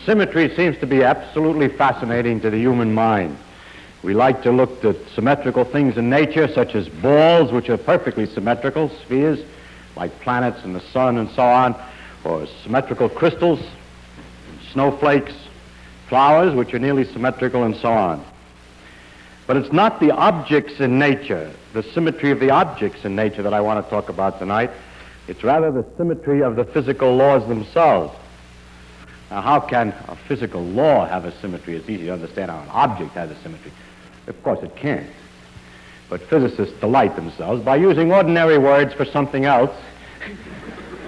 Symmetry seems to be absolutely fascinating to the human mind. We like to look at symmetrical things in nature, such as balls, which are perfectly symmetrical, spheres, like planets and the sun and so on, or symmetrical crystals, snowflakes, flowers, which are nearly symmetrical, and so on. But it's not the objects in nature, the symmetry of the objects in nature that I want to talk about tonight. It's rather the symmetry of the physical laws themselves. Now, how can a physical law have a symmetry? It's easy to understand how an object has a symmetry. Of course it can't. But physicists delight themselves by using ordinary words for something else.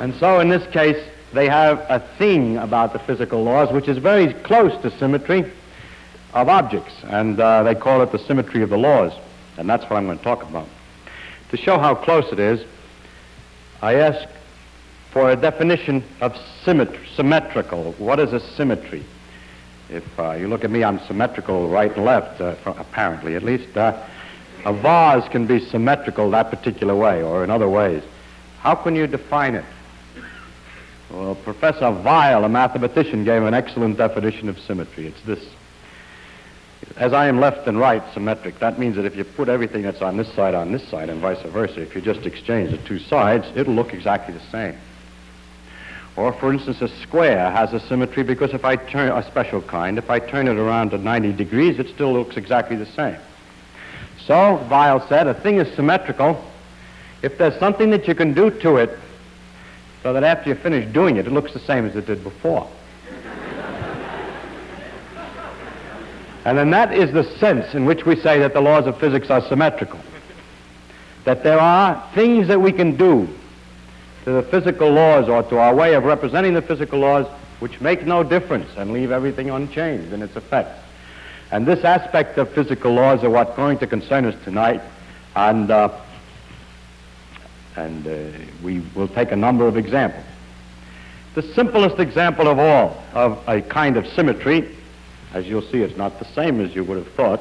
And so in this case, they have a thing about the physical laws which is very close to symmetry of objects, and they call it the symmetry of the laws, and that's what I'm going to talk about. To show how close it is, I ask for a definition of symmetrical. What is a symmetry? If you look at me, I'm symmetrical right and left, apparently at least. A vase can be symmetrical that particular way, or in other ways. How can you define it? Well, Professor Weil, a mathematician, gave an excellent definition of symmetry. It's this. As I am left and right symmetric, that means that if you put everything that's on this side, and vice versa, if you just exchange the two sides, it'll look exactly the same. Or, for instance, a square has a symmetry because if I turn a special kind, if I turn it around to 90 degrees, it still looks exactly the same. So, Weil said, a thing is symmetrical if there's something that you can do to it so that after you finish doing it, it looks the same as it did before. And then that is the sense in which we say that the laws of physics are symmetrical. That there are things that we can do to the physical laws or to our way of representing the physical laws which make no difference and leave everything unchanged in its effects. And this aspect of physical laws are what's going to concern us tonight, and we will take a number of examples. The simplest example of all of a kind of symmetry, as you'll see, it's not the same as you would have thought,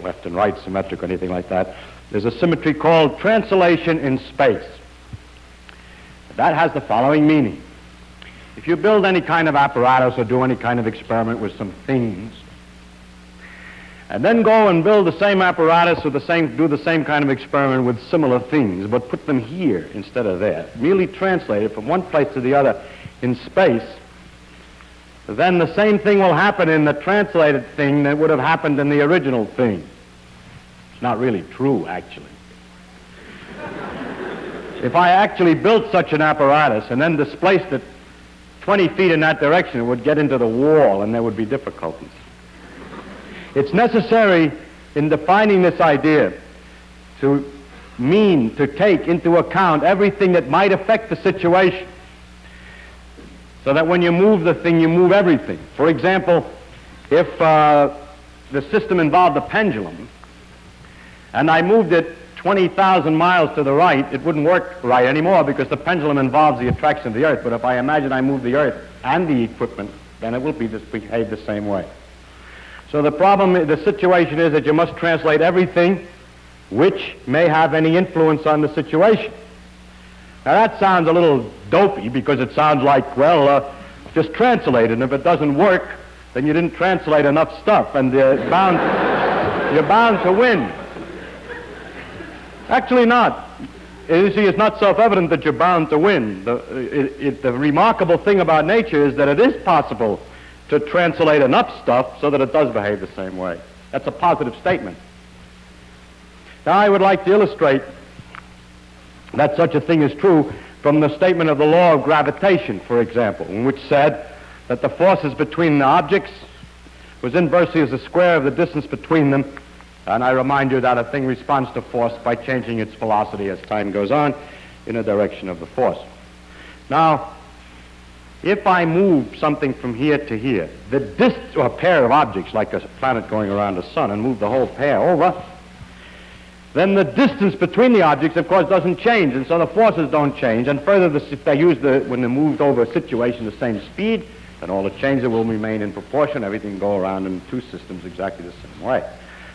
left and right symmetric or anything like that. There's a symmetry called translation in space. That has the following meaning. If you build any kind of apparatus or do any kind of experiment with some things, and then go and build the same apparatus or do the same kind of experiment with similar things, but put them here instead of there, merely translate it from one place to the other in space, then the same thing will happen in the translated thing that would have happened in the original thing. It's not really true, actually. If I actually built such an apparatus and then displaced it 20 feet in that direction, it would get into the wall and there would be difficulties. It's necessary in defining this idea to take into account everything that might affect the situation, so that when you move the thing, you move everything. For example, if the system involved a pendulum, and I moved it 20,000 miles to the right, it wouldn't work right anymore because the pendulum involves the attraction of the Earth. But if I imagine I move the Earth and the equipment, then it will behave the same way. So the situation is that you must translate everything which may have any influence on the situation. Now that sounds a little dopey because it sounds like, well, just translate it, and if it doesn't work, then you didn't translate enough stuff, and you're bound to win. Actually not. You see, it's not self-evident that you're bound to win. The remarkable thing about nature is that it is possible to translate enough stuff so that it does behave the same way. That's a positive statement. Now I would like to illustrate that such a thing is true from the statement of the law of gravitation, for example, in which said that the forces between the objects was inversely as the square of the distance between them. And I remind you that a thing responds to force by changing its velocity as time goes on in a direction of the force. Now, if I move something from here to here, or a pair of objects like a planet going around the sun, and move the whole pair over, then the distance between the objects, of course, doesn't change, and so the forces don't change. And further, if they when they're moved over a situation the same speed, then all the changes will remain in proportion. Everything will go around in two systems exactly the same way.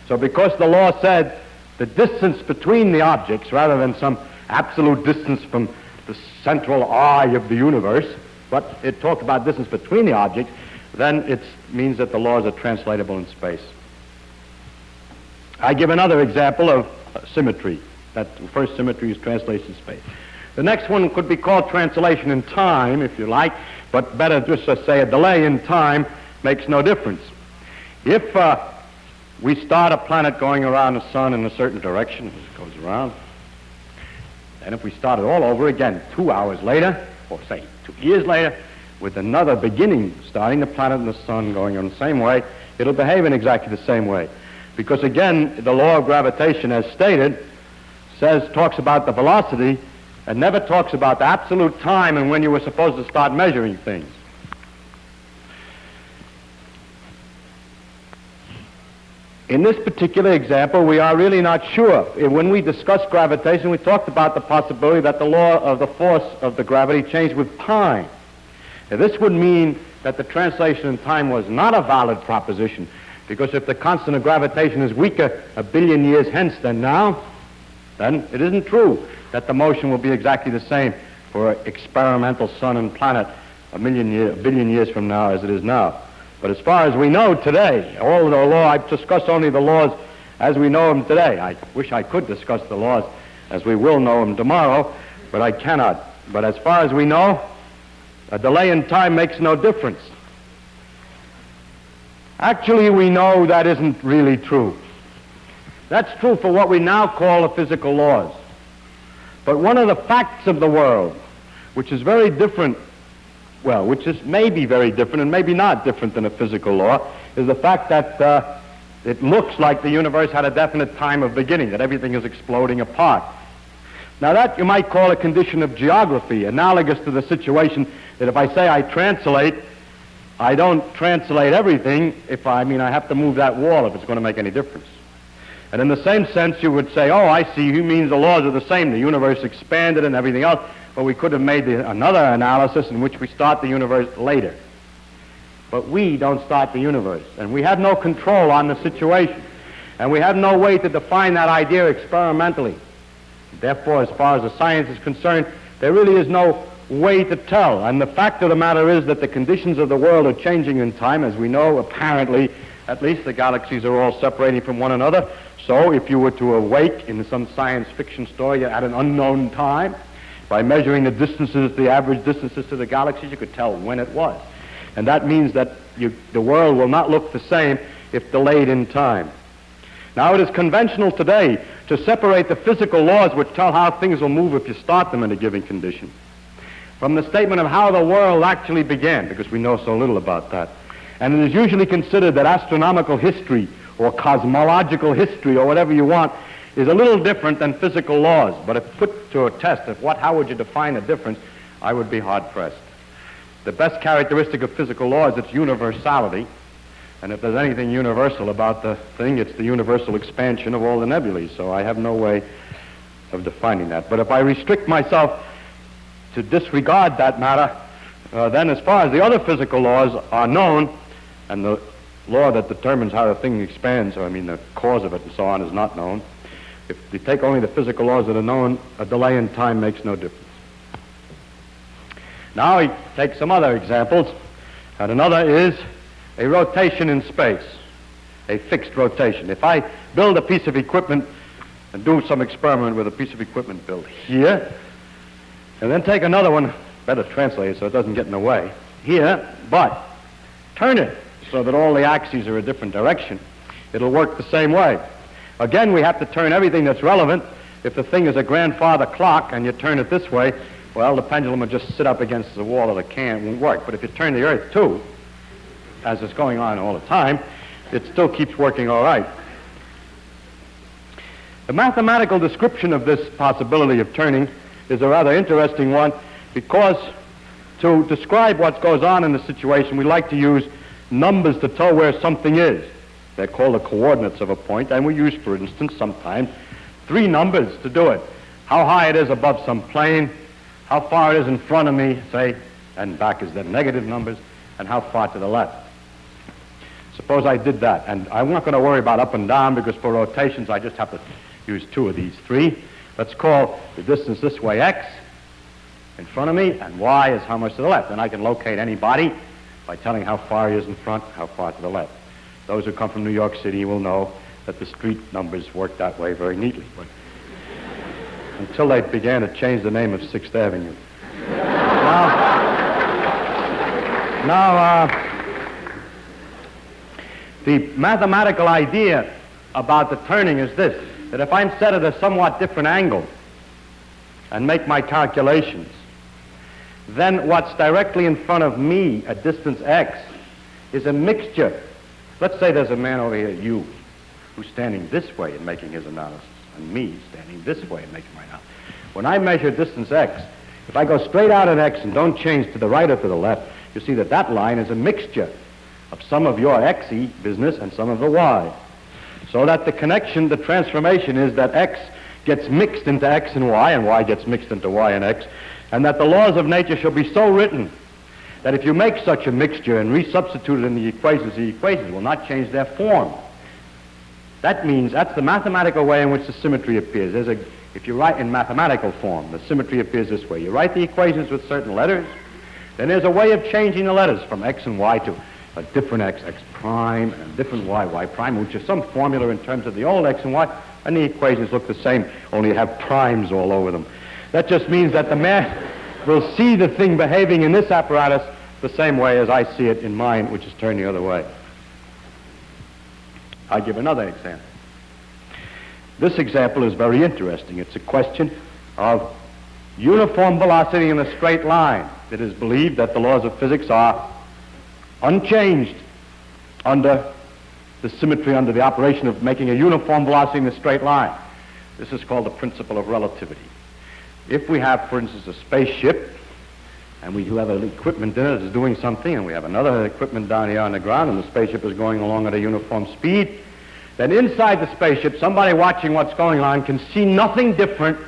So because the law said the distance between the objects, rather than some absolute distance from the central eye of the universe, but it talked about distance between the objects, then it means that the laws are translatable in space. I give another example of symmetry. That first symmetry is translation in space. The next one could be called translation in time, if you like, but better just to say a delay in time makes no difference. If we start a planet going around the sun in a certain direction as it goes around, and if we start it all over again 2 hours later, or say 2 years later, with another beginning, starting the planet and the sun going on the same way, it'll behave in exactly the same way. Because again, the law of gravitation, as stated, talks about the velocity and never talks about the absolute time and when you were supposed to start measuring things. In this particular example, we are really not sure. When we discussed gravitation, we talked about the possibility that the law of the force of the gravity changed with time. Now, this would mean that the translation in time was not a valid proposition, because if the constant of gravitation is weaker 1 billion years hence than now, then it isn't true that the motion will be exactly the same for an experimental sun and planet 1 billion years from now as it is now. But as far as we know today, all the law, I've discussed only the laws as we know them today. I wish I could discuss the laws as we will know them tomorrow, but I cannot. But as far as we know, a delay in time makes no difference. Actually, we know that isn't really true. That's true for what we now call the physical laws. But one of the facts of the world, which is very different, well, which is maybe very different and maybe not different than a physical law, is the fact that it looks like the universe had a definite time of beginning, that everything is exploding apart. Now that you might call a condition of geography, analogous to the situation that if I say I translate, I don't translate everything I have to move that wall if it's going to make any difference. And in the same sense, you would say, oh, I see, he means the laws are the same. The universe expanded and everything else, but we could have made another analysis in which we start the universe later. But we don't start the universe, and we have no control on the situation, and we have no way to define that idea experimentally. Therefore, as far as the science is concerned, there really is no way to tell. And the fact of the matter is that the conditions of the world are changing in time. As we know, apparently, at least the galaxies are all separating from one another. So if you were to awake in some science fiction story at an unknown time, by measuring the distances, the average distances to the galaxies, you could tell when it was. And that means that the world will not look the same if delayed in time. Now, it is conventional today to separate the physical laws which tell how things will move if you start them in a given condition from the statement of how the world actually began, because we know so little about that. And it is usually considered that astronomical history or cosmological history or whatever you want is a little different than physical laws. But if put to a test, how would you define the difference, I would be hard-pressed. The best characteristic of physical law is its universality. And if there's anything universal about the thing, it's the universal expansion of all the nebulae. So I have no way of defining that. But if I restrict myself to disregard that matter, then as far as the other physical laws are known, and the law that determines how the thing expands, the cause of it and so on, is not known. If you take only the physical laws that are known, a delay in time makes no difference. Now we take some other examples, and another is a rotation in space, a fixed rotation. If I build a piece of equipment and do some experiment with a piece of equipment built here, and then take another one, better translate it so it doesn't get in the way, here, but turn it so that all the axes are a different direction, it'll work the same way. Again, we have to turn everything that's relevant. If the thing is a grandfather clock and you turn it this way, well, the pendulum will just sit up against the wall of the can, it won't work. But if you turn the Earth too, as is going on all the time, it still keeps working all right. The mathematical description of this possibility of turning is a rather interesting one, because to describe what goes on in the situation, we like to use numbers to tell where something is. They're called the coordinates of a point, and we use, for instance, sometimes 3 numbers to do it. How high it is above some plane, how far it is in front of me, say, and back is then negative numbers, and how far to the left. Suppose I did that, and I'm not going to worry about up and down, because for rotations I just have to use 2 of these 3. Let's call the distance this way x in front of me, and y is how much to the left. And I can locate any body by telling how far he is in front, how far to the left. Those who come from New York City will know that the street numbers work that way very neatly. But until they began to change the name of 6th Avenue. The mathematical idea about the turning is this, that if I'm set at a somewhat different angle and make my calculations, then what's directly in front of me at distance x is a mixture. Let's say there's a man over here, you, who's standing this way and making his analysis, and me standing this way and making my analysis. When I measure distance x, if I go straight out at x and don't change to the right or to the left, you see that that line is a mixture of some of your xy business and some of the y. So that the connection, the transformation is that x gets mixed into x and y gets mixed into y and x, and that the laws of nature shall be so written that if you make such a mixture and resubstitute it in the equations will not change their form. That means that's the mathematical way in which the symmetry appears. If you write in mathematical form, the symmetry appears this way. You write the equations with certain letters, then there's a way of changing the letters from x and y to a different x prime, and a different y prime, which is some formula in terms of the old x and y, and the equations look the same, only have primes all over them. That just means that the man will see the thing behaving in this apparatus the same way as I see it in mine, which is turned the other way. I'll give another example. This example is very interesting. It's a question of uniform velocity in a straight line. It is believed that the laws of physics are unchanged under the symmetry, under the operation of making a uniform velocity in a straight line. This is called the principle of relativity. If we have, for instance, a spaceship, and we do have an equipment in it that is doing something, and we have another equipment down here on the ground, and the spaceship is going along at a uniform speed, then inside the spaceship, somebody watching what's going on can see nothing different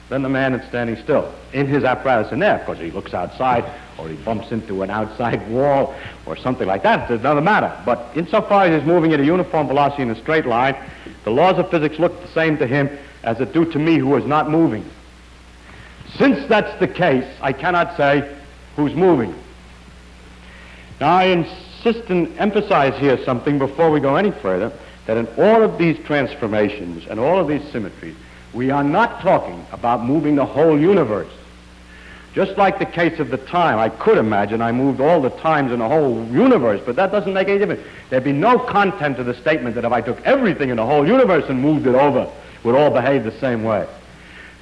than the man that's standing still in his apparatus in there. Of course, he looks outside, or he bumps into an outside wall, or something like that. It doesn't matter. But insofar as he's moving at a uniform velocity in a straight line, the laws of physics look the same to him as it do to me, who is not moving. Since that's the case, I cannot say who's moving. Now, I insist and emphasize here something before we go any further, that in all of these transformations and all of these symmetries, we are not talking about moving the whole universe. Just like the case of the time, I could imagine I moved all the times in the whole universe, but that doesn't make any difference. There'd be no content to the statement that if I took everything in the whole universe and moved it over, it would all behave the same way.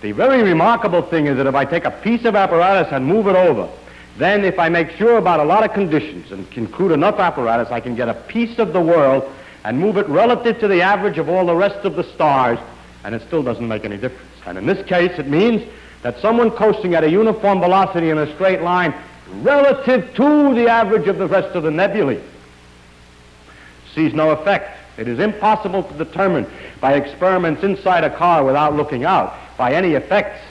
The very remarkable thing is that if I take a piece of apparatus and move it over, then if I make sure about a lot of conditions and include enough apparatus, I can get a piece of the world and move it relative to the average of all the rest of the stars, and it still doesn't make any difference. And in this case, it means that someone coasting at a uniform velocity in a straight line relative to the average of the rest of the nebulae sees no effect. It is impossible to determine by experiments inside a car without looking out by any effects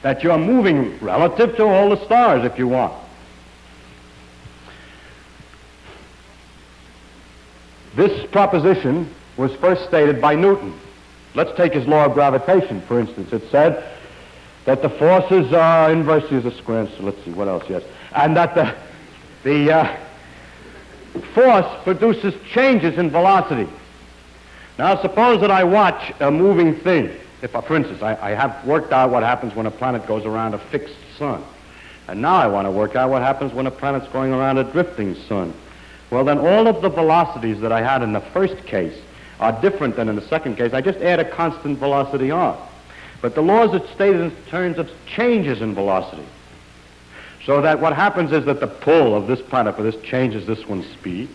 that you're moving relative to all the stars if you want. This proposition was first stated by Newton. Let's take his law of gravitation, for instance. It said that the forces are inversely as a square, so let's see, what else, yes. And that the force produces changes in velocity. Now, suppose that I watch a moving thing. If, for instance, I have worked out what happens when a planet goes around a fixed sun. And now I want to work out what happens when a planet's going around a drifting sun. Well, then all of the velocities that I had in the first case are different than in the second case. I just add a constant velocity on. But the laws are stated in terms of changes in velocity. So that what happens is that the pull of this planet for this changes this one's speed,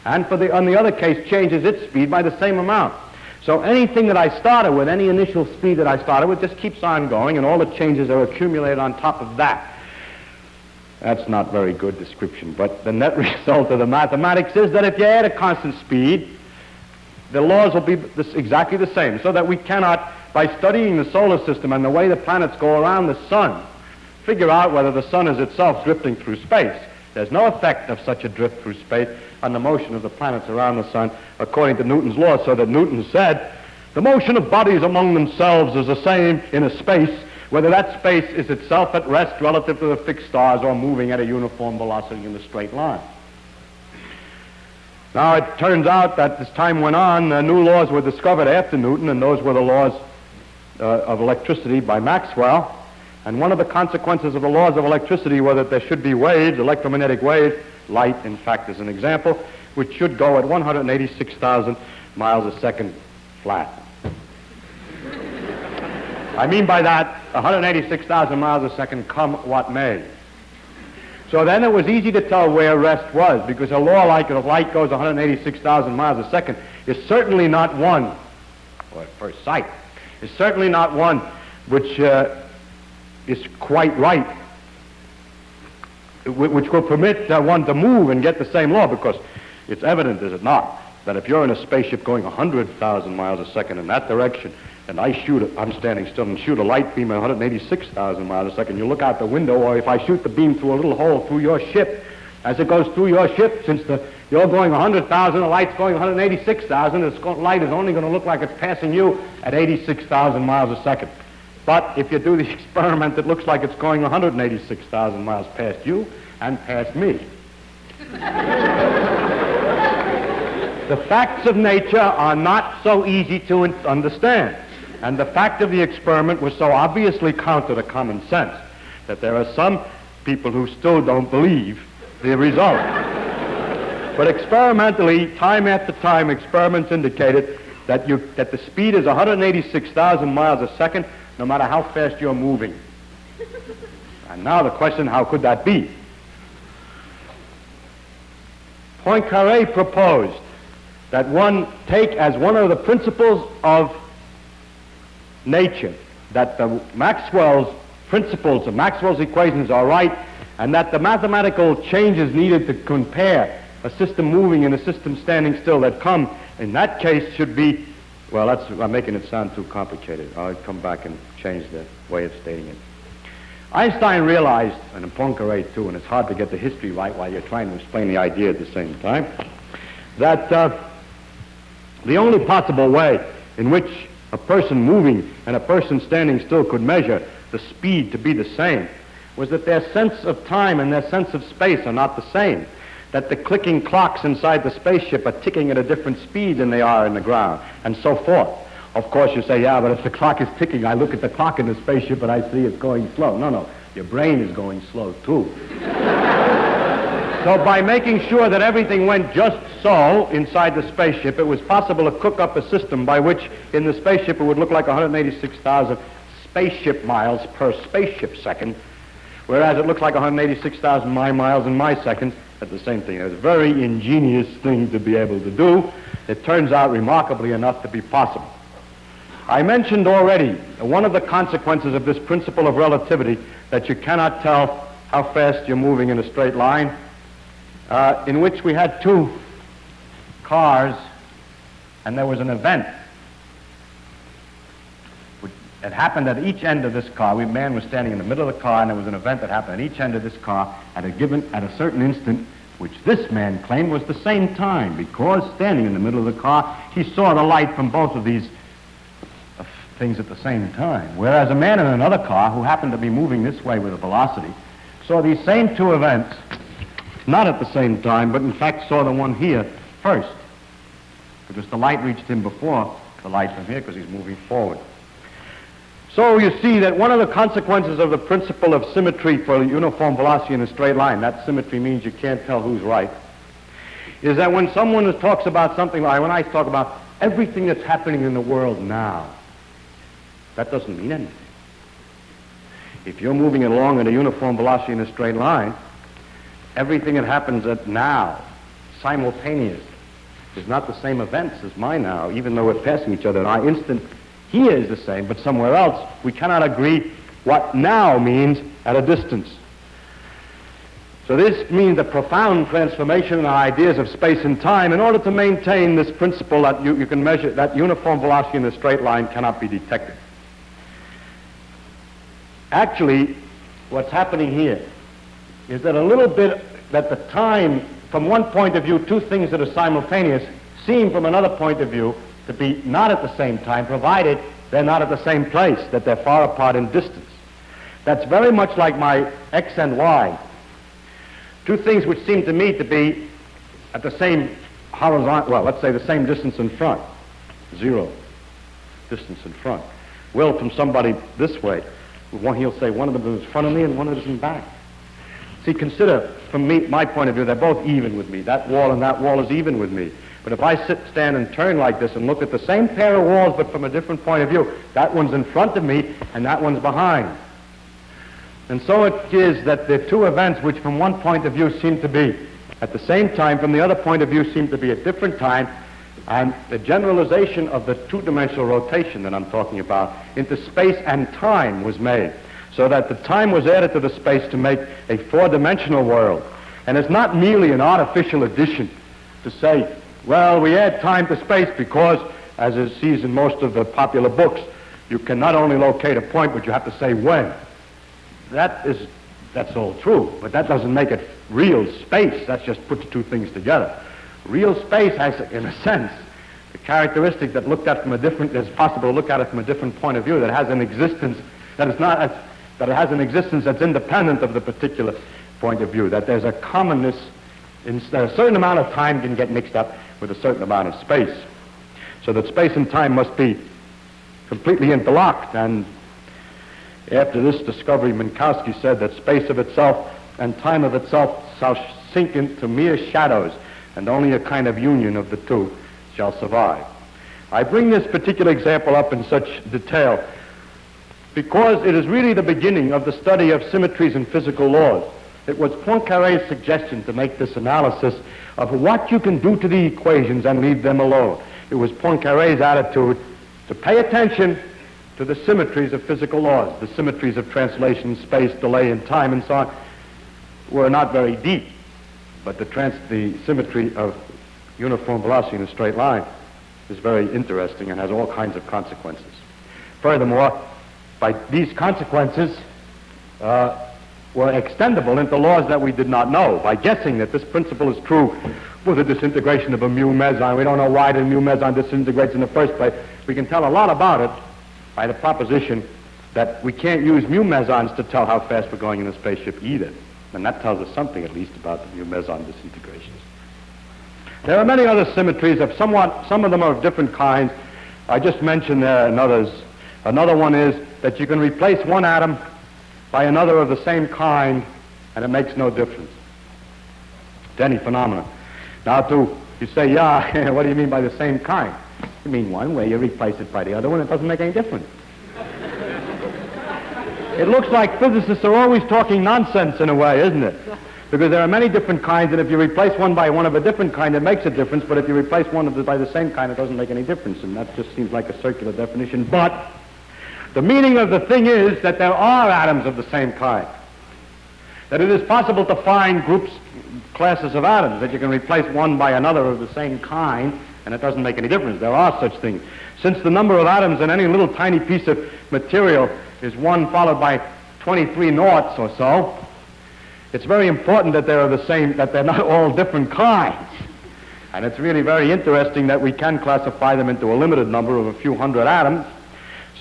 and on the other case changes its speed by the same amount. So anything that I started with, any initial speed that I started with, just keeps on going, and all the changes are accumulated on top of that. That's not very good description, but the net result of the mathematics is that if you add a constant speed, the laws will be exactly the same, so that we cannot, by studying the solar system and the way the planets go around the sun, figure out whether the sun is itself drifting through space. There's no effect of such a drift through space on the motion of the planets around the sun, according to Newton's law, so that Newton said, the motion of bodies among themselves is the same in a space, whether that space is itself at rest relative to the fixed stars or moving at a uniform velocity in a straight line. Now, it turns out that as time went on, new laws were discovered after Newton, and those were the laws of electricity by Maxwell. And one of the consequences of the laws of electricity were that there should be waves, electromagnetic waves, light, in fact, is an example, which should go at 186,000 miles a second flat. I mean by that, 186,000 miles a second, come what may. So then it was easy to tell where rest was, because a law like it, if light goes 186,000 miles a second, is certainly not one, or at first sight, is certainly not one which is quite right, which will permit one to move and get the same law, because it's evident, is it not, that if you're in a spaceship going 100,000 miles a second in that direction, and I'm standing still and shoot a light beam at 186,000 miles a second, you look out the window, or if I shoot the beam through a little hole through your ship, as it goes through your ship, since you're going 100,000, the light's going 186,000, the light is only going to look like it's passing you at 86,000 miles a second. But if you do the experiment, it looks like it's going 186,000 miles past you and past me. The facts of nature are not so easy to understand. And the fact of the experiment was so obviously counter to common sense that there are some people who still don't believe the result. But experimentally, time after time, experiments indicated that the speed is 186,000 miles a second, no matter how fast you're moving. And now the question, how could that be? Poincaré proposed that one take as one of the principles of nature that the Maxwell's principles of Maxwell's equations are right, and that the mathematical changes needed to compare a system moving and a system standing still that come in that case should be, well, I'm making it sound too complicated. I'll come back and change the way of stating it. Einstein realized, and Poincaré too, and it's hard to get the history right while you're trying to explain the idea at the same time, that the only possible way in which a person moving and a person standing still could measure the speed to be the same was that their sense of time and their sense of space are not the same, that the clicking clocks inside the spaceship are ticking at a different speed than they are in the ground, and so forth. Of course, you say, yeah, but if the clock is ticking, I look at the clock in the spaceship and I see it's going slow. No, your brain is going slow too. So by making sure that everything went just so inside the spaceship, it was possible to cook up a system by which in the spaceship it would look like 186,000 spaceship miles per spaceship second, whereas it looks like 186,000 my miles in my seconds at the same thing. It was a very ingenious thing to be able to do. It turns out remarkably enough to be possible. I mentioned already one of the consequences of this principle of relativity, that you cannot tell how fast you're moving in a straight line, in which we had two cars, and there was an event. It happened at each end of this car. A man was standing in the middle of the car, and there was an event that happened at each end of this car at a certain instant, which this man claimed was the same time, because standing in the middle of the car, he saw the light from both of these things at the same time. Whereas a man in another car, who happened to be moving this way with a velocity, saw these same two events, not at the same time, but in fact saw the one here first, because the light reached him before the light from here, because he's moving forward. So you see that one of the consequences of the principle of symmetry for uniform velocity in a straight line, that symmetry means you can't tell who's right, is that when someone talks about something like, when I talk about everything that's happening in the world now, that doesn't mean anything. If you're moving along at a uniform velocity in a straight line, everything that happens at now, simultaneous, is not the same events as my now, even though we're passing each other. Our instant here is the same, but somewhere else, we cannot agree what now means at a distance. So this means a profound transformation in our ideas of space and time in order to maintain this principle that you can measure, that uniform velocity in a straight line cannot be detected. Actually, what's happening here is that a little bit, that the time, from one point of view, two things that are simultaneous seem from another point of view to be not at the same time, provided they're not at the same place, that they're far apart in distance. That's very much like my x and y. Two things which seem to me to be at the same horizontal, well, let's say the same distance in front, 0 distance in front, will from somebody this way, he'll say one of them is in front of me and one of them is in back. See, consider, from my point of view, they're both even with me. That wall and that wall is even with me. But if I stand and turn like this and look at the same pair of walls but from a different point of view, that one's in front of me and that one's behind. And so it is that the two events which from one point of view seem to be at the same time, from the other point of view seem to be at different time, and the generalization of the two-dimensional rotation that I'm talking about into space and time was made, so that the time was added to the space to make a four-dimensional world. And it's not merely an artificial addition to say, well, we add time to space because, as it sees in most of the popular books, you can not only locate a point, but you have to say when. That's all true, but that doesn't make it real space. That just puts two things together. Real space has, in a sense, the characteristic that looked at from a different, it's possible to look at it from a different point of view, that has an existence that is not, that it has an existence that's independent of the particular point of view, that there's a commonness, that a certain amount of time can get mixed up with a certain amount of space. So that space and time must be completely interlocked. And after this discovery, Minkowski said that space of itself and time of itself shall sink into mere shadows, and only a kind of union of the two shall survive. I bring this particular example up in such detail because it is really the beginning of the study of symmetries in physical laws. It was Poincaré's suggestion to make this analysis of what you can do to the equations and leave them alone. It was Poincaré's attitude to pay attention to the symmetries of physical laws. The symmetries of translation, space, delay, and time, and so on, were not very deep. But the symmetry of uniform velocity in a straight line is very interesting and has all kinds of consequences. Furthermore, by these consequences were extendable into laws that we did not know. By guessing that this principle is true for the disintegration of a mu meson, we don't know why the mu meson disintegrates in the first place. We can tell a lot about it by the proposition that we can't use mu mesons to tell how fast we're going in a spaceship either. And that tells us something, at least, about the mu meson disintegrations. There are many other symmetries of some of them are of different kinds. I just mentioned there and others. Another one is that you can replace one atom by another of the same kind, and it makes no difference to any phenomenon. Now, you say, yeah, what do you mean by the same kind? You mean one way, you replace it by the other one, it doesn't make any difference. It looks like physicists are always talking nonsense in a way, isn't it? Because there are many different kinds, and if you replace one by one of a different kind, it makes a difference, but if you replace one by the same kind, it doesn't make any difference, and that just seems like a circular definition. But the meaning of the thing is that there are atoms of the same kind, that it is possible to find classes of atoms, that you can replace one by another of the same kind, and it doesn't make any difference. There are such things. Since the number of atoms in any little tiny piece of material is 1 followed by 23 noughts or so, it's very important that they're the same, that they're not all different kinds. And it's really very interesting that we can classify them into a limited number of a few hundred atoms,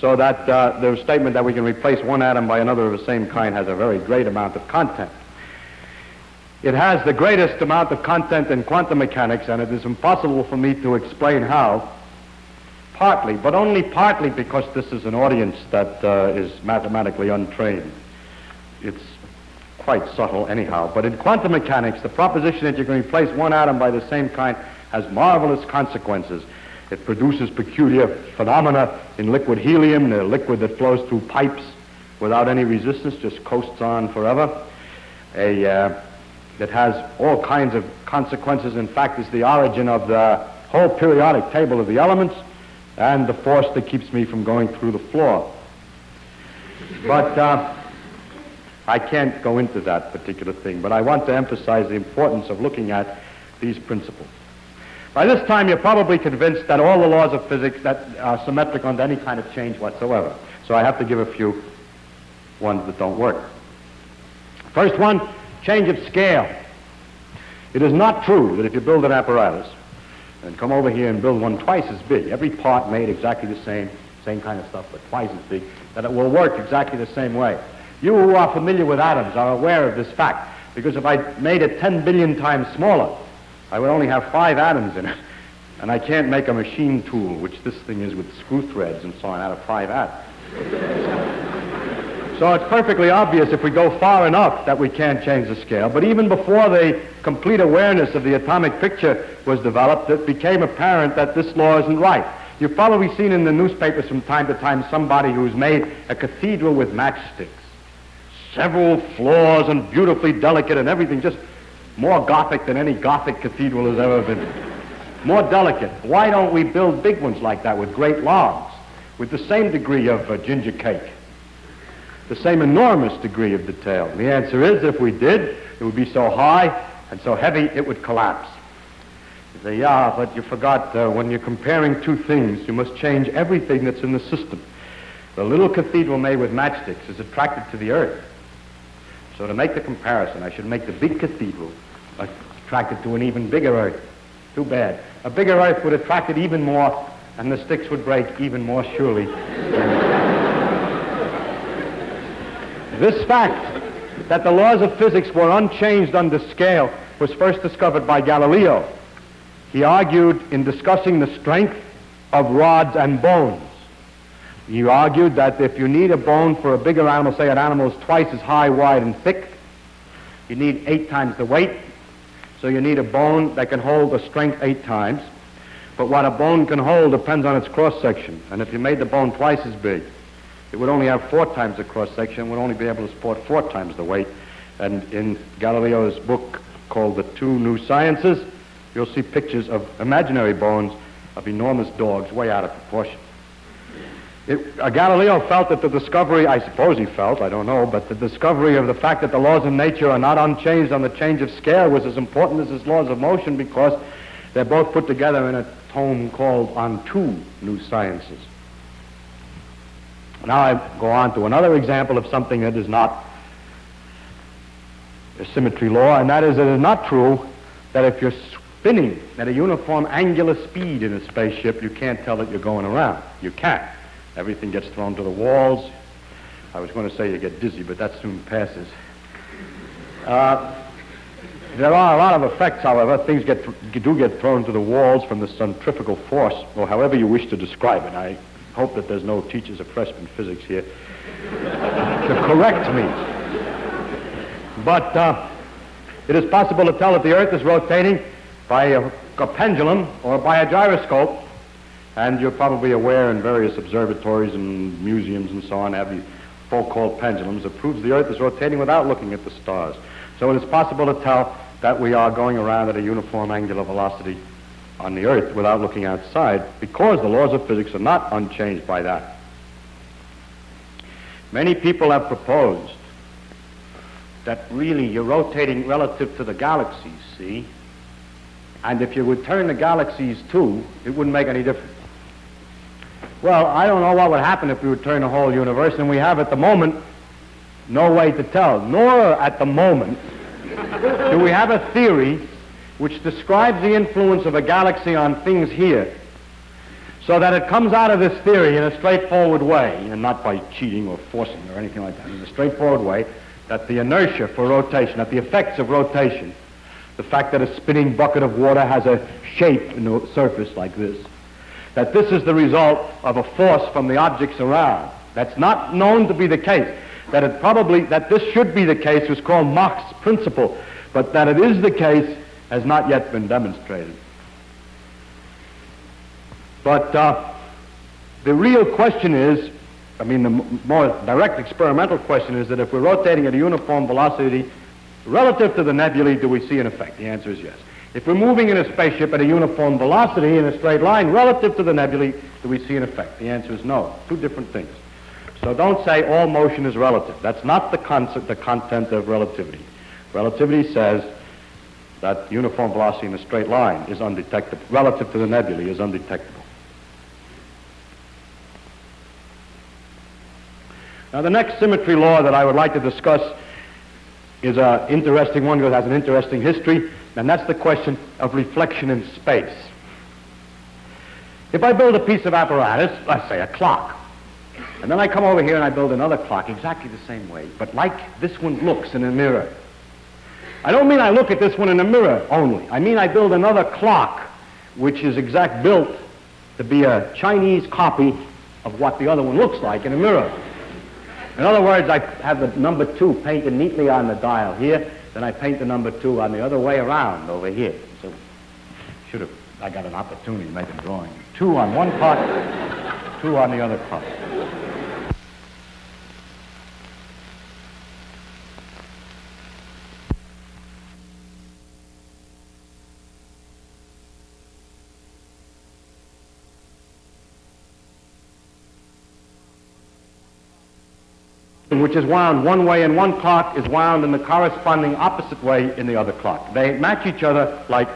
so that the statement that we can replace one atom by another of the same kind has a very great amount of content. It has the greatest amount of content in quantum mechanics, and it is impossible for me to explain how, partly, but only partly because this is an audience that is mathematically untrained. It's quite subtle anyhow, but in quantum mechanics, the proposition that you can replace one atom by the same kind has marvelous consequences. It produces peculiar phenomena in liquid helium, the liquid that flows through pipes without any resistance, just coasts on forever. That has all kinds of consequences. In fact, it's the origin of the whole periodic table of the elements and the force that keeps me from going through the floor. But I can't go into that particular thing, but I want to emphasize the importance of looking at these principles. By this time, you're probably convinced that all the laws of physics that are symmetric under any kind of change whatsoever. So I have to give a few ones that don't work. First one, change of scale. It is not true that if you build an apparatus and come over here and build one twice as big, every part made exactly the same kind of stuff, but twice as big, that it will work exactly the same way. You who are familiar with atoms are aware of this fact, because if I made it 10 billion times smaller, I would only have 5 atoms in it. And I can't make a machine tool, which this thing is with screw threads and so on, out of 5 atoms. So it's perfectly obvious if we go far enough that we can't change the scale. But even before the complete awareness of the atomic picture was developed, it became apparent that this law isn't right. You've probably seen in the newspapers from time to time somebody who's made a cathedral with matchsticks. Several floors and beautifully delicate and everything, just more Gothic than any Gothic cathedral has ever been. More delicate. Why don't we build big ones like that with great logs, with the same degree of ginger cake, the same enormous degree of detail? And the answer is, if we did, it would be so high and so heavy it would collapse. You say, yeah, but you forgot when you're comparing two things, you must change everything that's in the system. The little cathedral made with matchsticks is attracted to the earth. So to make the comparison, I should make the big cathedral attracted to an even bigger earth. Too bad. A bigger earth would attract it even more, and the sticks would break even more surely. This fact that the laws of physics were unchanged under scale was first discovered by Galileo. He argued in discussing the strength of rods and bones. He argued that if you need a bone for a bigger animal, say an animal is twice as high, wide, and thick, you need 8 times the weight. So you need a bone that can hold the strength 8 times. But what a bone can hold depends on its cross-section. And if you made the bone twice as big, it would only have 4 times the cross-section, would only be able to support 4 times the weight. And in Galileo's book called The Two New Sciences, you'll see pictures of imaginary bones of enormous dogs way out of proportion. Galileo felt that the discovery, I suppose he felt, I don't know, but the discovery of the fact that the laws of nature are not unchanged on the change of scale was as important as his laws of motion, because they're both put together in a tome called On Two New Sciences. Now I go on to another example of something that is not a symmetry law, and that is it is not true that if you're spinning at a uniform angular speed in a spaceship, you can't tell that you're going around. You can't. Everything gets thrown to the walls. I was going to say you get dizzy, but that soon passes. There are a lot of effects, however. Things do get thrown to the walls from the centrifugal force, or however you wish to describe it. I hope that there's no teachers of freshman physics here to correct me. But it is possible to tell that the Earth is rotating by a pendulum or by a gyroscope. And you're probably aware in various observatories and museums and so on have these so-called pendulums that proves the Earth is rotating without looking at the stars. So it is possible to tell that we are going around at a uniform angular velocity on the Earth without looking outside, because the laws of physics are not unchanged by that. Many people have proposed that really you're rotating relative to the galaxies, see? And if you would turn the galaxies too, it wouldn't make any difference. Well, I don't know what would happen if we would turn the whole universe, and we have at the moment no way to tell, nor at the moment do we have a theory which describes the influence of a galaxy on things here, so that it comes out of this theory in a straightforward way, and not by cheating or forcing or anything like that, in a straightforward way, that the inertia for rotation, that the effects of rotation, the fact that a spinning bucket of water has a shape in the surface like this, that this is the result of a force from the objects around. That's not known to be the case. That this should be the case was called Mach's principle, but that it is the case has not yet been demonstrated. But the real question is, the more direct experimental question is that if we're rotating at a uniform velocity relative to the nebulae, do we see an effect? The answer is yes. If we're moving in a spaceship at a uniform velocity in a straight line relative to the nebulae, do we see an effect? The answer is no. 2 different things. So don't say all motion is relative. That's not the content of relativity. Relativity says that uniform velocity in a straight line is undetectable. Relative to the nebulae is undetectable. Now the next symmetry law that I would like to discuss is an interesting one because it has an interesting history, and that's the question of reflection in space. If I build a piece of apparatus, let's say a clock, and then I come over here and I build another clock exactly the same way, but like this one looks in a mirror, I don't mean I look at this one in a mirror only. I mean I build another clock, which is built to be a Chinese copy of what the other one looks like in a mirror. In other words, I have the number 2 painted neatly on the dial here, then I paint the number 2 on the other way around over here. So I got an opportunity to make a drawing. 2 on one clock, 2 on the other clock. Which is wound one way in one clock is wound in the corresponding opposite way in the other clock. They match each other like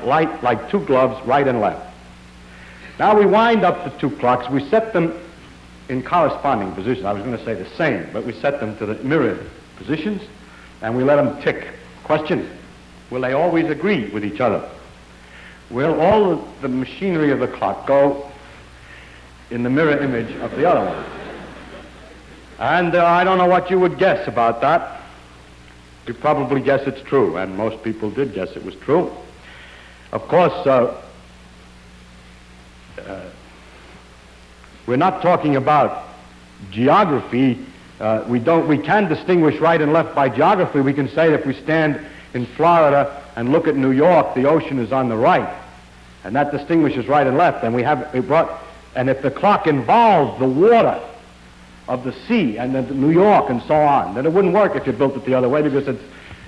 2 gloves, right and left. Now we wind up the 2 clocks. We set them in corresponding positions. I was going to say the same, but we set them to the mirrored positions, and we let them tick. Question, will they always agree with each other? Will all the machinery of the clock go in the mirror image of the other one? And I don't know what you would guess about that. You probably guess it's true, and most people did guess it was true. Of course, we're not talking about geography. We can distinguish right and left by geography. We can say that if we stand in Florida and look at New York, the ocean is on the right, and that distinguishes right and left. And and if the clock involved the water of the sea and then New York and so on, then it wouldn't work if you built it the other way, because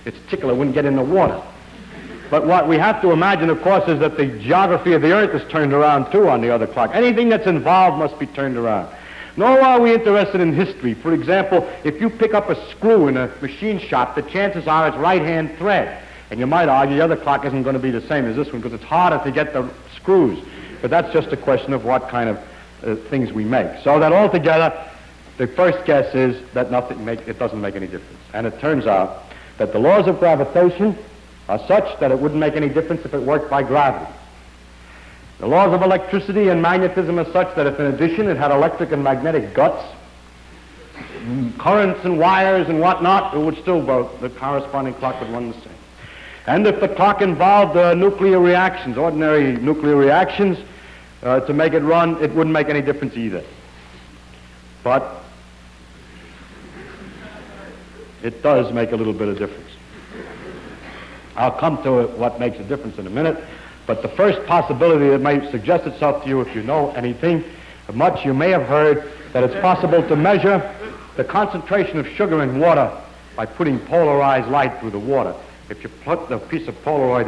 its tickler wouldn't get in the water. But what we have to imagine, of course, is that the geography of the earth is turned around too on the other clock. Anything that's involved must be turned around. Nor are we interested in history. For example, if you pick up a screw in a machine shop, the chances are it's right-hand thread. And you might argue the other clock isn't going to be the same as this one because it's harder to get the screws. But that's just a question of what kind of things we make. So that altogether, the first guess is that it doesn't make any difference. And it turns out that the laws of gravitation are such that it wouldn't make any difference if it worked by gravity. The laws of electricity and magnetism are such that if in addition it had electric and magnetic guts, currents and wires and whatnot, it would still vote. The corresponding clock would run the same. And if the clock involved nuclear reactions, ordinary nuclear reactions, to make it run, it wouldn't make any difference either. But it does make a little bit of difference. I'll come to what makes a difference in a minute, but the first possibility that may suggest itself to you, if you know anything much, you may have heard that it's possible to measure the concentration of sugar in water by putting polarized light through the water. If you put the piece of Polaroid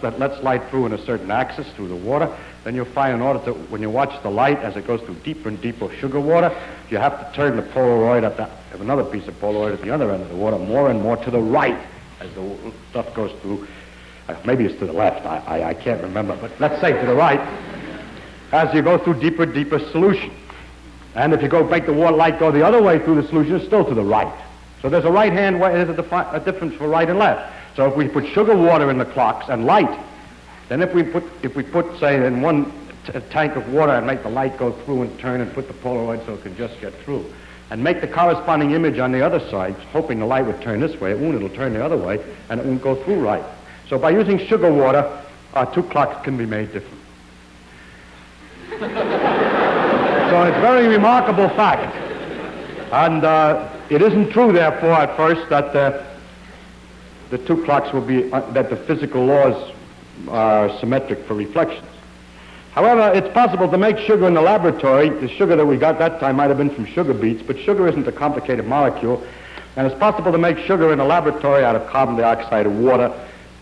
that lets light through in a certain axis through the water, then you'll find in order to, when you watch the light as it goes through deeper and deeper sugar water, you have to turn the Polaroid have another piece of Polaroid at the other end of the water more and more to the right as the stuff goes through. Maybe it's to the left, I can't remember, but let's say to the right, as you go through deeper, deeper solution. And if you make the water light go the other way through the solution, it's still to the right. So there's a right-hand way, there's a difference for right and left. So if we put sugar water in the clocks and light, then if we put, say, in one tank of water and make the light go through and turn and put the Polaroid so it can just get through, and make the corresponding image on the other side, hoping the light would turn this way, it won't, it'll turn the other way, and it won't go through right. So by using sugar water, our 2 clocks can be made different. So it's a very remarkable fact. And it isn't true, therefore, at first that the 2 clocks will be, that the physical laws are symmetric for reflections. However, it's possible to make sugar in the laboratory. The sugar that we got that time might have been from sugar beets, but sugar isn't a complicated molecule. And it's possible to make sugar in the laboratory out of carbon dioxide and water,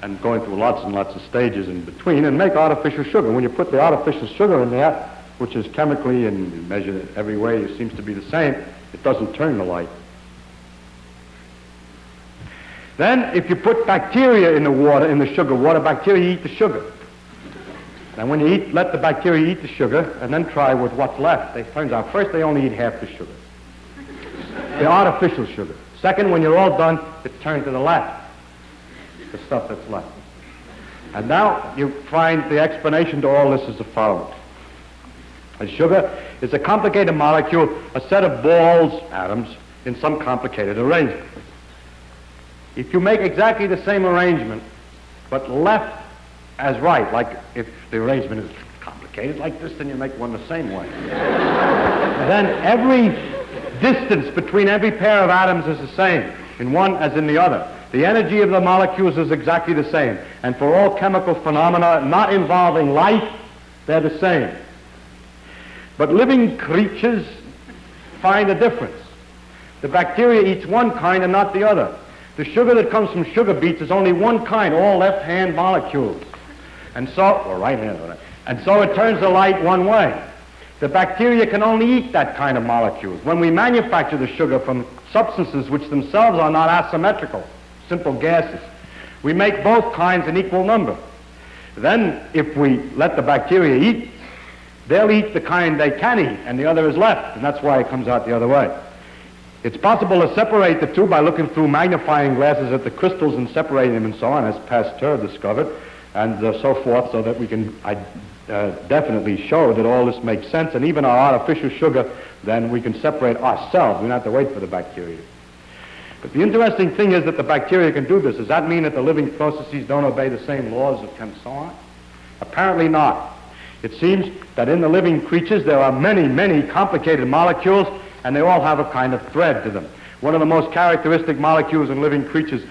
and going through lots and lots of stages in between, and make artificial sugar. When you put the artificial sugar in there, which is chemically and measured every way, it seems to be the same, it doesn't turn the light. Then, if you put bacteria in the water, in the sugar water, bacteria eat the sugar. And when you let the bacteria eat the sugar, and then try with what's left, it turns out first they only eat half the sugar. The artificial sugar. Second, when you're all done, it's turned to the left, the stuff that's left. And now you find the explanation to all this is the following. A sugar is a complicated molecule, a set of balls, atoms, in some complicated arrangement. If you make exactly the same arrangement, but left as right, like if the arrangement is complicated like this, then you make one the same way. Then every distance between every pair of atoms is the same, in one as in the other. The energy of the molecules is exactly the same. And for all chemical phenomena not involving life, they're the same. But living creatures find a difference. The bacteria eats one kind and not the other. The sugar that comes from sugar beets is only one kind, all left-hand molecules. And so, or right-hand, and so it turns the light one way. The bacteria can only eat that kind of molecules. When we manufacture the sugar from substances which themselves are not asymmetrical, simple gases, we make both kinds in equal number. Then, if we let the bacteria eat, they'll eat the kind they can eat, and the other is left, and that's why it comes out the other way. It's possible to separate the two by looking through magnifying glasses at the crystals and separating them and so on, as Pasteur discovered, and so forth, so that we can definitely show that all this makes sense, and even our artificial sugar, then we can separate ourselves. We don't have to wait for the bacteria. But the interesting thing is that the bacteria can do this. Does that mean that the living processes don't obey the same laws and so on? Apparently not. It seems that in the living creatures there are many, many complicated molecules, and they all have a kind of thread to them. One of the most characteristic molecules in living creatures,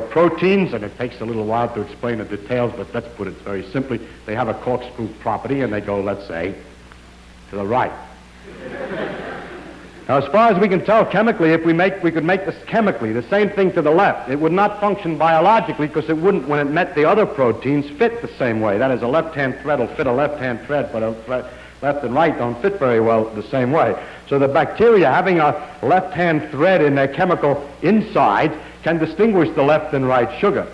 proteins, and it takes a little while to explain the details, but let's put it very simply. They have a corkscrew property, and they go, let's say, to the right. Now, as far as we can tell chemically, if we could make this chemically the same thing to the left, it would not function biologically because it wouldn't, when it met the other proteins, fit the same way. That is, a left-hand thread will fit a left-hand thread, but left and right don't fit very well the same way. So the bacteria, having a left-hand thread in their chemical insides, can distinguish the left and right sugar.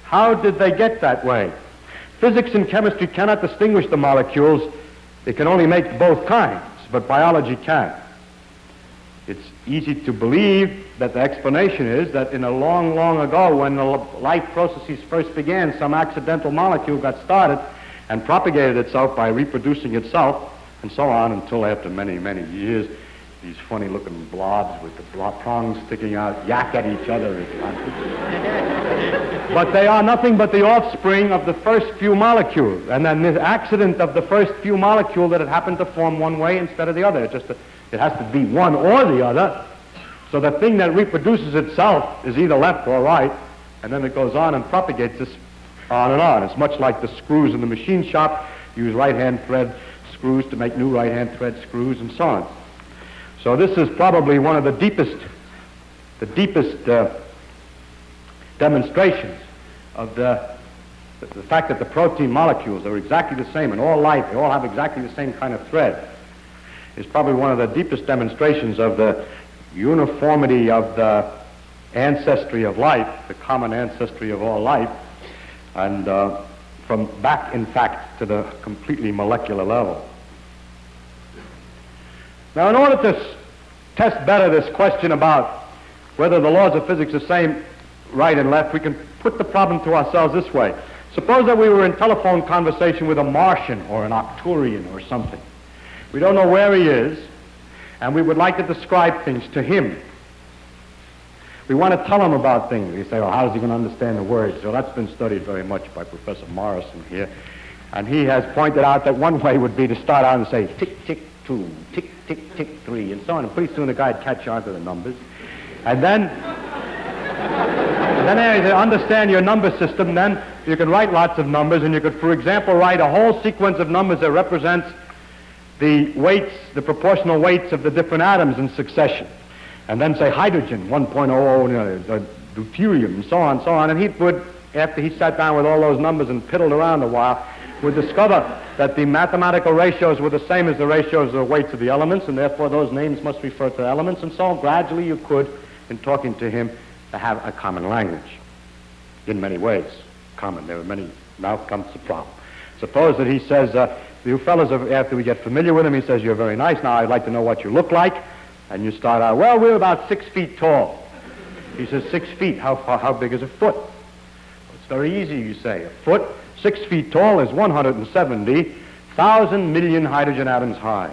How did they get that way? Physics and chemistry cannot distinguish the molecules. They can only make both kinds, but biology can. It's easy to believe that the explanation is that in a long, long ago, when the life processes first began, some accidental molecule got started and propagated itself by reproducing itself, and so on until after many, many years, these funny-looking blobs with the prongs sticking out yak at each other. But they are nothing but the offspring of the first few molecules, and then the accident of the first few molecules that had happened to form one way instead of the other. It has to be one or the other. So the thing that reproduces itself is either left or right, and then it goes on and propagates this on and on. It's much like the screws in the machine shop. Use right-hand thread screws to make new right-hand thread screws and so on. So this is probably one of the deepest demonstrations of the fact that the protein molecules are exactly the same in all life. They all have exactly the same kind of thread. Is probably one of the deepest demonstrations of the uniformity of the ancestry of life, the common ancestry of all life, and from back, in fact, to the completely molecular level. Now, in order to test better this question about whether the laws of physics are the same right and left, we can put the problem to ourselves this way. Suppose that we were in telephone conversation with a Martian or an Arcturian or something. We don't know where he is, and we would like to describe things to him. We want to tell him about things. We say, well, how is he going to understand the words? So that's been studied very much by Professor Morrison here. And he has pointed out that one way would be to start out and say, tick, tick, 2, tick, tick, tick, 3, and so on. And pretty soon the guy would catch on to the numbers. And then as you understand your number system, then you can write lots of numbers, and you could, for example, write a whole sequence of numbers that represents the weights, the proportional weights of the different atoms in succession. And then say hydrogen, 1.00, deuterium, and so on. And he would, after he sat down with all those numbers and piddled around a while, would discover that the mathematical ratios were the same as the ratios of the weights of the elements, and therefore those names must refer to elements. And so gradually you could, in talking to him, to have a common language. In many ways, common. There are many. Now comes the problem. Suppose that he says, you fellas, after we get familiar with him, he says, you're very nice. Now I'd like to know what you look like. And you start out, well, we're about 6 feet tall. He says, 6 feet. How big is a foot? Well, it's very easy, you say. A foot, 6 feet tall, is 170,000 million hydrogen atoms high.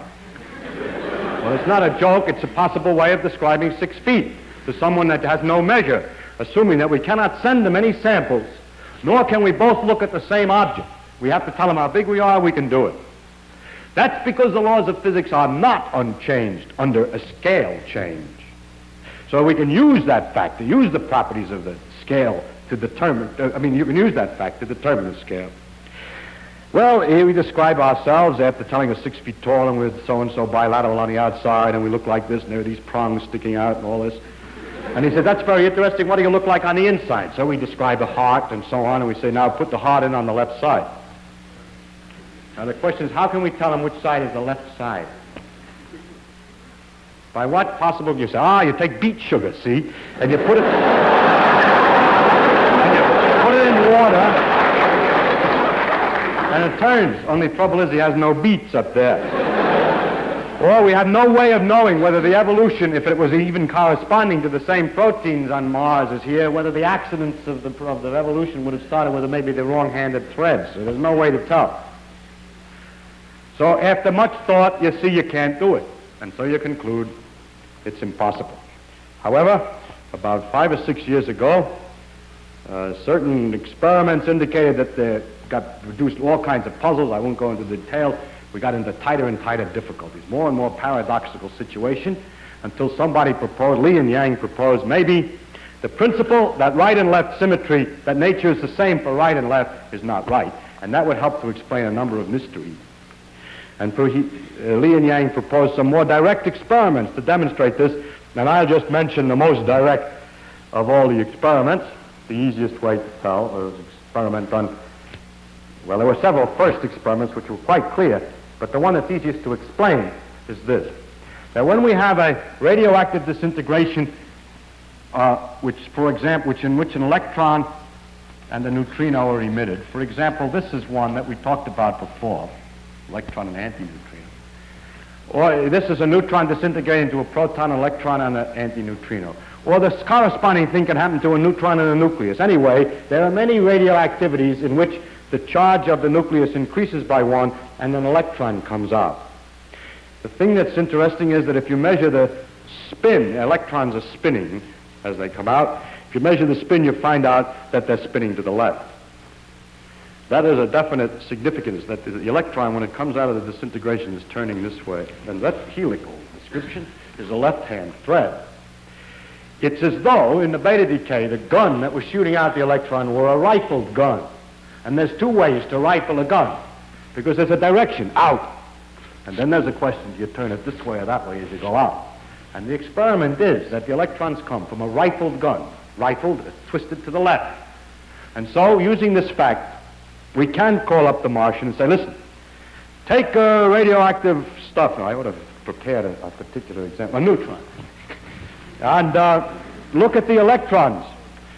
Well, it's not a joke. It's a possible way of describing 6 feet to someone that has no measure. assuming that we cannot send them any samples, nor can we both look at the same object. We have to tell them how big we are, we can do it. That's because the laws of physics are not unchanged under a scale change. So we can use that fact, to use the properties of the scale to determine, you can use that fact to determine the scale. Well, here we describe ourselves after telling us 6 feet tall and we're so-and-so bilateral on the outside and we look like this and there are these prongs sticking out and all this. And he said, that's very interesting. What do you look like on the inside? So we describe a heart and so on, and we say, now put the heart in on the left side. Now the question is, how can we tell him which side is the left side? By what possible, you say, you take beet sugar, see? And you put it, in water, and it turns. Only trouble is he has no beets up there. Or we have no way of knowing whether the evolution, if it was even corresponding to the same proteins on Mars as here, whether the accidents of the evolution would have started with maybe the wrong-handed threads. So there's no way to tell. So after much thought, you see you can't do it. And so you conclude it's impossible. However, about 5 or 6 years ago, certain experiments indicated that they got reduced all kinds of puzzles. I won't go into detail. We got into tighter and tighter difficulties, more and more paradoxical situation, until somebody proposed, Li and Yang proposed, maybe the principle that right and left symmetry, that nature is the same for right and left, is not right. And that would help to explain a number of mysteries. And Li and Yang proposed some more direct experiments to demonstrate this, and I'll just mention the most direct of all the experiments. The easiest way to tell was experiment done. Well, there were several first experiments which were quite clear, but the one that's easiest to explain is this: that when we have a radioactive disintegration, in which an electron and a neutrino are emitted. For example, this is one that we talked about before, electron and antineutrino. Or this is a neutron disintegrating into a proton, electron, and an antineutrino. Or the corresponding thing can happen to a neutron and a nucleus. Anyway, there are many radioactivities in which the charge of the nucleus increases by 1 and an electron comes out. The thing that's interesting is that if you measure the spin, electrons are spinning as they come out. If you measure the spin, you find out that they're spinning to the left. That is a definite significance, that the electron, when it comes out of the disintegration, is turning this way. And that helical description is a left-hand thread. It's as though, in the beta decay, the gun that was shooting out the electron were a rifled gun. And there's 2 ways to rifle a gun, because there's a direction, out. And then there's a question, do you turn it this way or that way as you go out? And the experiment is that the electrons come from a rifled gun, rifled, twisted to the left. And so, using this fact, we can call up the Martian and say, listen, take radioactive stuff. Now, I would have prepared a particular example, a neutron. And look at the electrons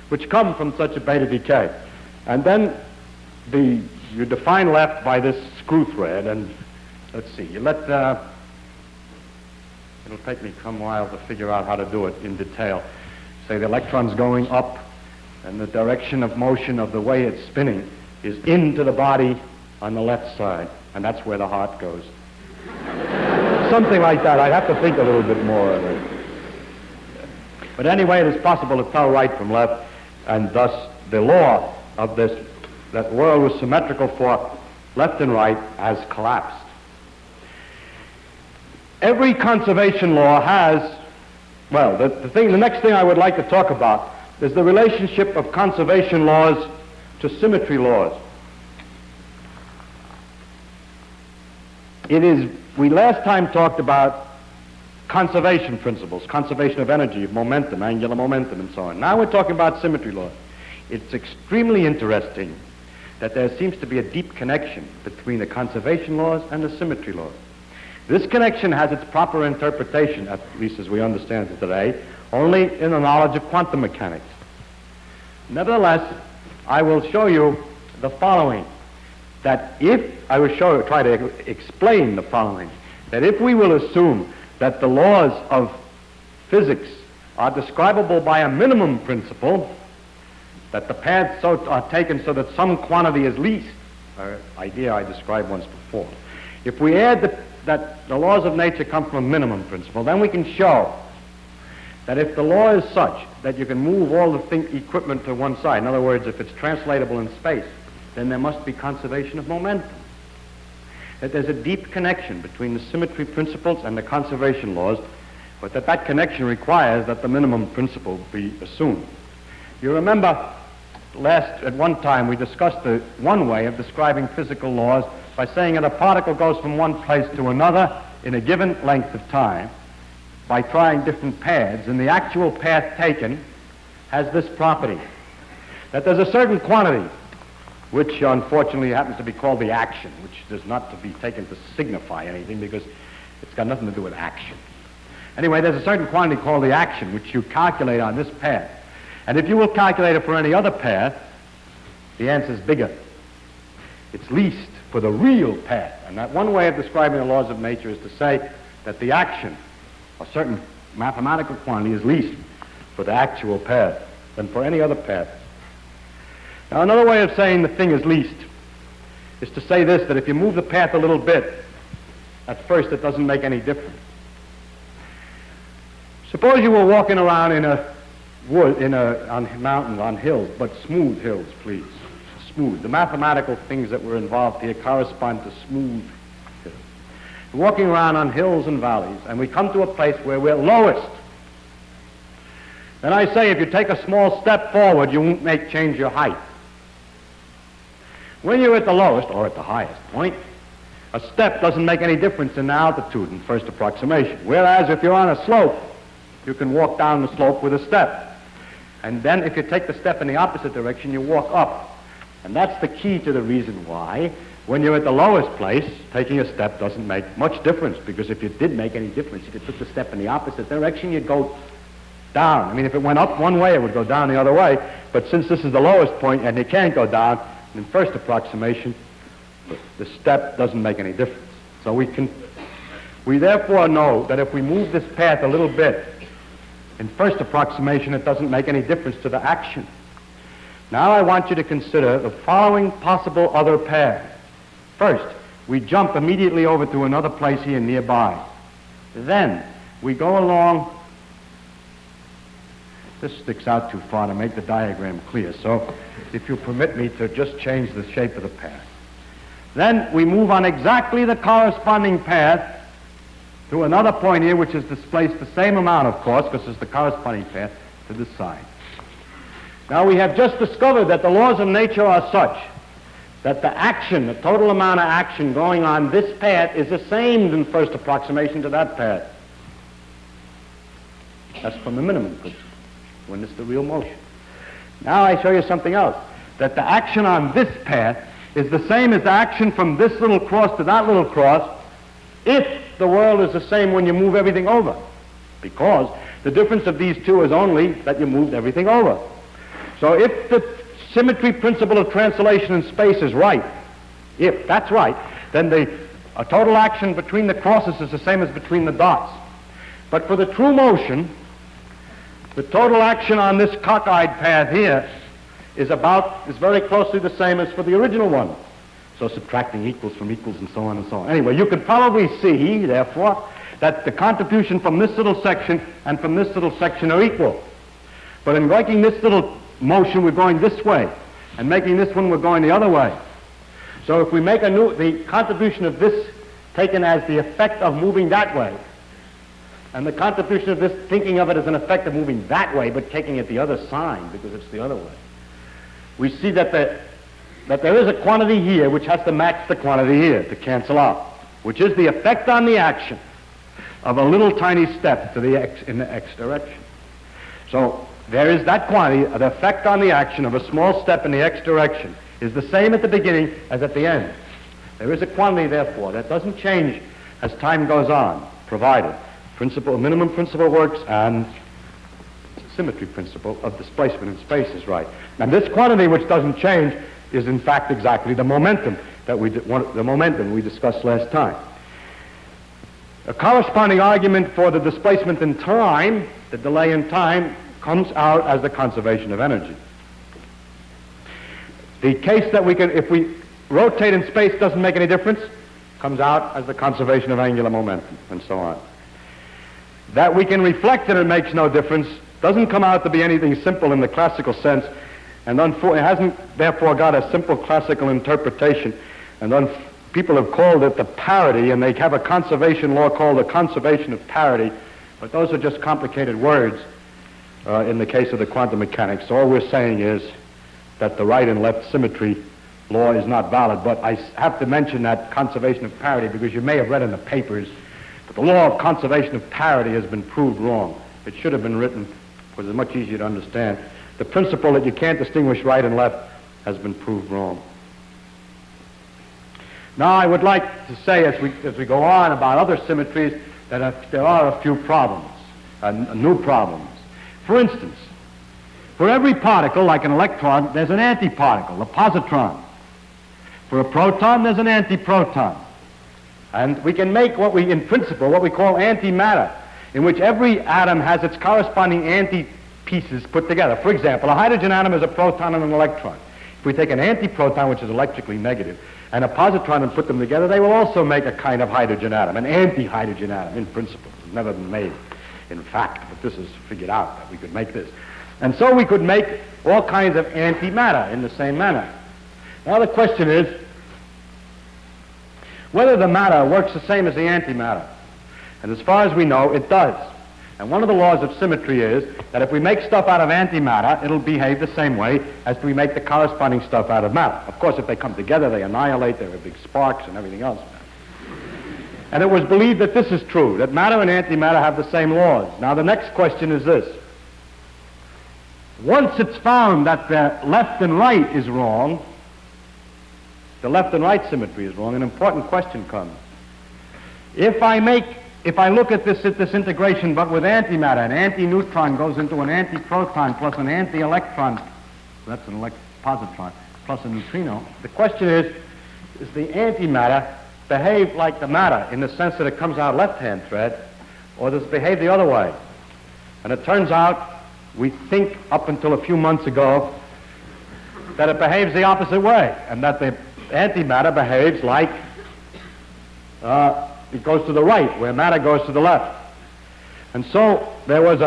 which come from such a beta decay. And then you define left by this screw thread, and let's see, you let, it'll take me some while to figure out how to do it in detail. Say the electron's going up, and the direction of motion of the way it's spinning is into the body on the left side, and that's where the heart goes. Something like that. I'd have to think a little bit more of it. But anyway, it is possible to tell right from left, and thus the law of this, that world was symmetrical for left and right, has collapsed. Every conservation law has, well, the next thing I would like to talk about is the relationship of conservation laws to symmetry laws. We last time talked about conservation principles, conservation of energy, of momentum, angular momentum, and so on. Now we're talking about symmetry laws. It's extremely interesting that there seems to be a deep connection between the conservation laws and the symmetry laws. This connection has its proper interpretation, at least as we understand it today, only in the knowledge of quantum mechanics. Nevertheless, I will show you the following, that if I will try to explain the following, that if we will assume that the laws of physics are describable by a minimum principle, that the paths are taken so that some quantity is least, an idea I described once before. If we add that the laws of nature come from a minimum principle, then we can show that if the law is such that you can move all the equipment to one side, in other words, if it's translatable in space, then there must be conservation of momentum. That there's a deep connection between the symmetry principles and the conservation laws, but that connection requires that the minimum principle be assumed. You remember at one time we discussed the one way of describing physical laws by saying that a particle goes from one place to another in a given length of time by trying different paths, and the actual path taken has this property, that there's a certain quantity which unfortunately happens to be called the action, which is not to be taken to signify anything because it's got nothing to do with action. Anyway, there's a certain quantity called the action which you calculate on this path. And if you will calculate it for any other path, the answer is bigger. It's least for the real path. And that one way of describing the laws of nature is to say that the action, a certain mathematical quantity, is least for the actual path than for any other path. Now, another way of saying the thing is least is to say this, that if you move the path a little bit, at first it doesn't make any difference. Suppose you were walking around in a wood, on mountains, on hills, but smooth hills, please. Smooth. The mathematical things that were involved here correspond to smooth hills. We're walking around on hills and valleys, and we come to a place where we're lowest. Then I say, if you take a small step forward, you won't change your height. When you're at the lowest, or at the highest point, a step doesn't make any difference in the altitude in first approximation. Whereas if you're on a slope, you can walk down the slope with a step. And then if you take the step in the opposite direction, you walk up. And that's the key to the reason why, when you're at the lowest place, taking a step doesn't make much difference, because if it did make any difference, if you took the step in the opposite direction, you'd go down. I mean, if it went up one way, it would go down the other way. But since this is the lowest point and you can't go down, in first approximation, the step doesn't make any difference. So we therefore know that if we move this path a little bit, in first approximation, it doesn't make any difference to the action. Now I want you to consider the following possible other paths. First, we jump immediately over to another place here nearby. Then we go along. This sticks out too far to make the diagram clear, so if you permit me to just change the shape of the path. Then we move on exactly the corresponding path to another point here, which is displaced the same amount, of course, because it's the corresponding path to this side. Now we have just discovered that the laws of nature are such that the action, the total amount of action going on this path is the same in first approximation to that path. That's from the minimum principle, when it's the real motion. Now I show you something else, that the action on this path is the same as the action from this little cross to that little cross if the world is the same when you move everything over, because the difference of these two is only that you moved everything over. So if the symmetry principle of translation in space is right, if that's right, then a total action between the crosses is the same as between the dots. But for the true motion, the total action on this cockeyed path here is very closely the same as for the original one. So subtracting equals from equals and so on and so on. Anyway, you could probably see, therefore, that the contribution from this little section and from this little section are equal. But in making this little motion, we're going this way, and making this one, we're going the other way. So if we make the contribution of this taken as the effect of moving that way, and the contribution of this thinking of it as an effect of moving that way, but taking it the other sign because it's the other way, we see that there is a quantity here which has to match the quantity here to cancel out, which is the effect on the action of a little tiny step to the x in the x direction. So there is that quantity, the effect on the action of a small step in the x direction is the same at the beginning as at the end. There is a quantity, therefore, that doesn't change as time goes on, provided minimum principle works and symmetry principle of displacement in space is right. And this quantity, which doesn't change, is in fact exactly the momentum we discussed last time. A corresponding argument for the displacement in time, the delay in time, comes out as the conservation of energy. The case that if we rotate in space doesn't make any difference, comes out as the conservation of angular momentum, and so on. that we can reflect and it makes no difference doesn't come out to be anything simple in the classical sense, and it hasn't therefore got a simple classical interpretation. And people have called it the parity, and they have a conservation law called the conservation of parity, but those are just complicated words in the case of the quantum mechanics. So all we're saying is that the right and left symmetry law is not valid. But I have to mention that conservation of parity because you may have read in the papers that the law of conservation of parity has been proved wrong. It should have been written because it's much easier to understand. The principle that you can't distinguish right and left has been proved wrong. Now I would like to say as we go on about other symmetries that there are a few problems, new problems. For instance, for every particle, like an electron, there's an antiparticle, a positron. For a proton, there's an antiproton. And we can make in principle, what we call antimatter, in which every atom has its corresponding anti-pieces put together. For example, a hydrogen atom is a proton and an electron. If we take an antiproton, which is electrically negative, and a positron and put them together, they will also make a kind of hydrogen atom, an anti-hydrogen atom in principle. It's never been made in fact, but this is figured out that we could make this. And so we could make all kinds of antimatter in the same manner. Now the question is whether the matter works the same as the antimatter. And as far as we know, it does. And one of the laws of symmetry is that if we make stuff out of antimatter, it'll behave the same way as we make the corresponding stuff out of matter. Of course, if they come together, they annihilate, there are big sparks and everything else. And it was believed that this is true, that matter and antimatter have the same laws. Now the next question is this. Once it's found that the left and right is wrong, the left and right symmetry is wrong, an important question comes. If I look at this integration but with antimatter, an anti-neutron goes into an anti-proton plus an anti-electron, that's an positron, plus a neutrino, the question is the antimatter behave like the matter in the sense that it comes out left-hand thread, or does it behave the other way? And it turns out, we think up until a few months ago, that it behaves the opposite way, and that the antimatter behaves like it goes to the right, where matter goes to the left. And so there was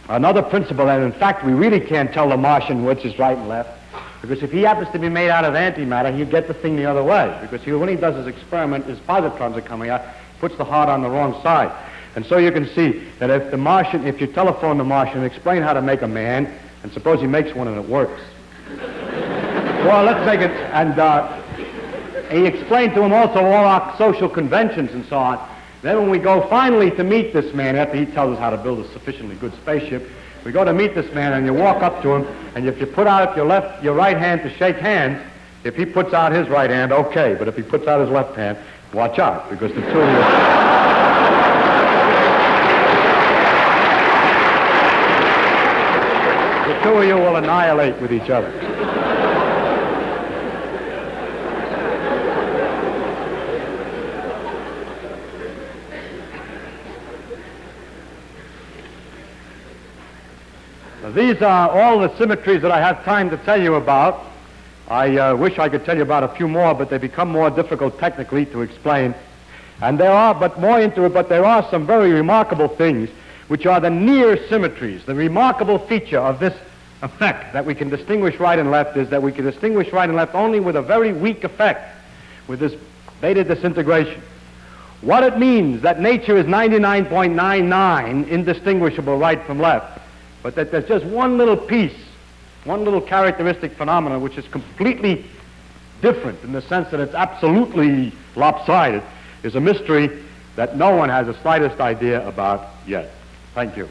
another principle, and in fact we really can't tell the Martian which is right and left, because if he happens to be made out of antimatter, he'll get the thing the other way, because when he does his experiment, his positrons are coming out, puts the heart on the wrong side. And so you can see that if you telephone the Martian and explain how to make a man, and suppose he makes one and it works. Well, let's make it, and he explained to him also all our social conventions and so on. Then when we go finally to meet this man, after he tells us how to build a sufficiently good spaceship, we go to meet this man and you walk up to him, and if you put out your right hand to shake hands, if he puts out his right hand, okay, but if he puts out his left hand, watch out, because the two of you will annihilate with each other. These are all the symmetries that I have time to tell you about. I wish I could tell you about a few more, but they become more difficult technically to explain. And there are some very remarkable things which are the near symmetries. The remarkable feature of this effect that we can distinguish right and left is that we can distinguish right and left only with a very weak effect, with this beta disintegration. What it means that nature is 99.99 indistinguishable right from left, but that there's just one little piece, one little characteristic phenomenon which is completely different in the sense that it's absolutely lopsided, is a mystery that no one has the slightest idea about yet. Thank you.